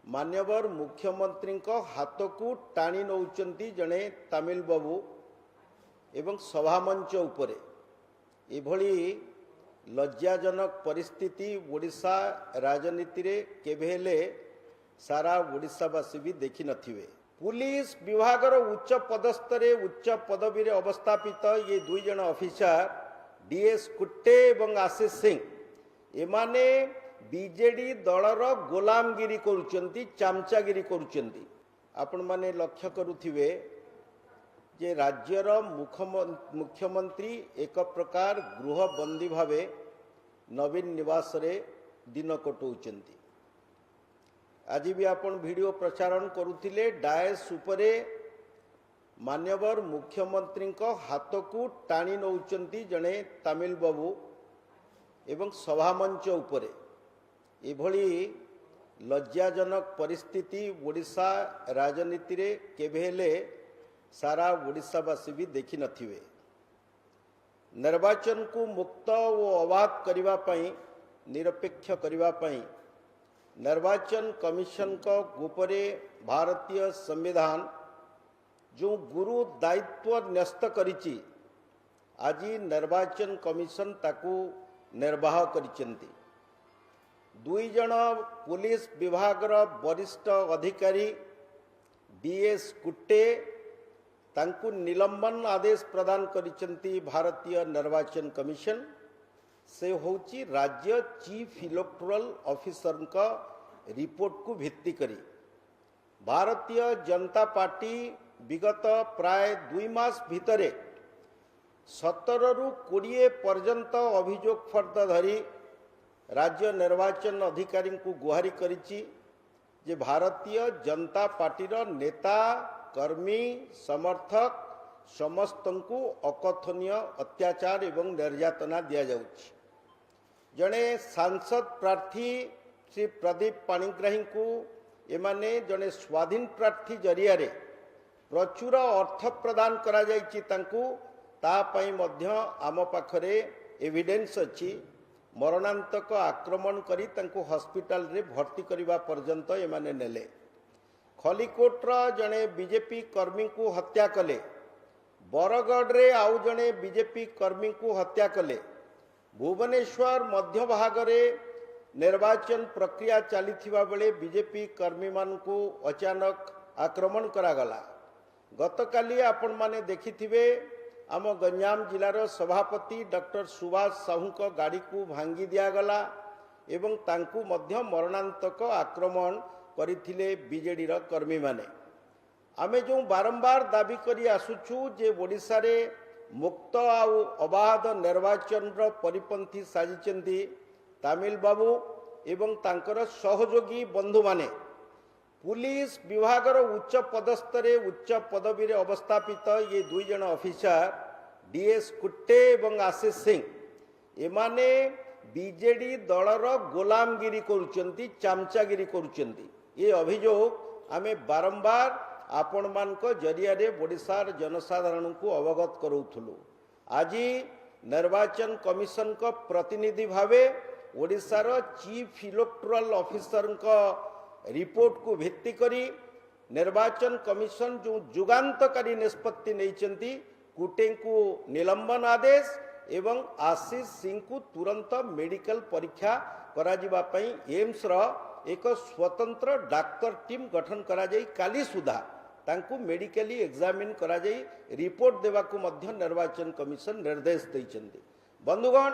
मान्यवर मुख्यमंत्री हाथ को टाणी नौचंती जड़े तमिल बाबू एवं सभामंच उपरे एभली लज्जाजनक परिस्थिति ओडिशा राजनीति रे केबे हेले सारा ओडिशावासी भी देखि नथिबे। पुलिस विभागर उच्च पदस्थरे उच्च पदवी रे अवस्थापित ये दुई जन ऑफिसर डीएस कुट्टे एवं आशीष सिंह एमाने बीजेडी दलर गोलामगिरी करुचंती चामचागिरी करुचंती। आपण माने लक्ष्य करुथिबे जे राज्यर मुख्यमंत्री एक प्रकार गृहबंदी भावे नवीन निवास रे दिन कटौचंती। आज भी आपण वीडियो प्रचारण करुथिले डायस उपरे मान्यवर मुख्यमंत्री हाथ को टाणी नौचंती जड़े तमिल बाबू एवं सभामंच उपरे एभली लज्जाजनक परिस्थिति ओडिशा राजनीति रे केबे हेले सारा ओडिशावासी भी देखि नथिबे। निर्वाचन को मुक्त और अबाध करिवा पई निरपेक्ष करिवा पई निर्वाचन कमिशन को उपरे भारतीय संविधान जो गुरु दायित्व न्यस्त करिछि आज निर्वाचन कमिशन ताकू निर्वाह करिसेंती। दुई जन पुलिस विभाग वरिष्ठ अधिकारी डीएस कुट्टे तांकु निलंबन आदेश प्रदान करिसेंती भारतीय निर्वाचन कमिशन से होची राज्य चीफ इलेक्टोरल ऑफिसर का रिपोर्ट को भित्ति करी भारतीय जनता पार्टी विगत प्राय 2 मास भितरे 17 रु 20 पर्यंत अभियोग फर्द धरी राज्य निर्वाचन अधिकारी को गुहारी करिछि जे भारतीय जनता पार्टी नेता कर्मी समर्थक समस्त को अकथनीय अत्याचार एवं निर्यातना दिया जाउछि। जड़े सांसद प्रार्थी श्री प्रदीप पाणिग्राही को एमाने जड़े स्वाधीन प्रार्थी जरिया रे प्रचुर अर्थ प्रदान करा जाइछि तांकु ता पई मध्य आम पाखरे एविडेंस अछि। मरणांतक आक्रमण करी तांकु हॉस्पिटल रे भर्ती करिवा पर्यंत एमाने नेले। खलिकोट जड़े बीजेपी कर्मी को हत्या कले, बरगढ़ रे आउ जड़े बीजेपी कर्मी को हत्या कले, भुवनेश्वर मध्य भागरे निर्वाचन प्रक्रिया चलीथिबा बेले बीजेपी कर्मी मान को अचानक आक्रमण करागला। गतकाली आपण माने देखिथिबे आम गंजाम जिलार सभापति डॉक्टर सुभाष साहू को गाड़ी को भांगी दियागला एवं तांकु मध्य मरणांतक आक्रमण करथिले बीजेडी रा कर्मी माने। आमे जो बारंबार दाबी करी आसुछु जे ओडिशा रे मुक्त आउ अबाध निर्वाचन रा परिपंथी साजिचंती तमिल बाबू एवं तांकर सहयोगी बंधु माने। पुलिस विभागर उच्च पदस्थरे उच्च पदवी रे अवस्थापित ये दुई जन ऑफिसर डीएस कुट्टे एवं आशीष सिंह एमाने बीजेडी दलर गोलामगिरी करुचंती चामचागिरी करुचंती। ये अभियोग आमे बारंबार आपण मान को जरिया रे ओडिशार जनसाधारण को अवगत करूथुलु। आज निर्वाचन कमिशन को प्रतिनिधि भावे ओडिशार चीफ इलेक्टोरल ऑफिसर को रिपोर्ट को भित्ति करी निर्वाचन कमिशन जो जुगांतकारी निष्पत्ति नैचंती कुटे को निलंबन आदेश एवं आशीष सिंह को तुरंत मेडिकल परीक्षा कराजिबा पई एम्स रो एक स्वतंत्र डाक्तर टीम गठन करा जाई काली सुधा तांकु मेडिकली एग्जामिन करा जाई रिपोर्ट देवा को मध्य निर्वाचन कमिशन निर्देश दैचंती। बंधुगण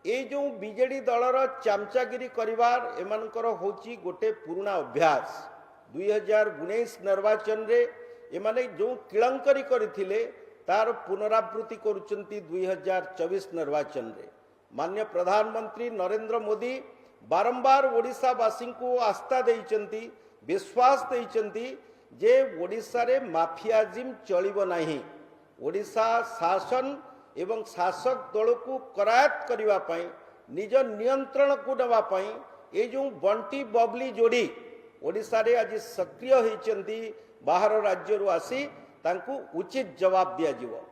ये जो बीजेडी दलर चामचागिरी करिवार एमानकर होची गोटे पुराना अभ्यास। 2019 निर्वाचन रे एमाने जो किलंकरी करथिले तार पुनरावृत्ति करुचंती 2024 निर्वाचन रे। माननीय प्रधानमंत्री नरेंद्र मोदी बारंबार ओडिशावासी को आस्था देइचंती विश्वास देइचंती जे ओडिशा रे माफियाजिम चलिबो नाही। ओडिशा शासन एवं शासक दल को करायत करिवा पई निज नियंत्रण को दवा पई ए जो बंटी बबली जोड़ी ओडिशा रे आज सक्रिय होइचंती बाहर राज्य रु आसी तांकु उचित जवाब दिया जिवो।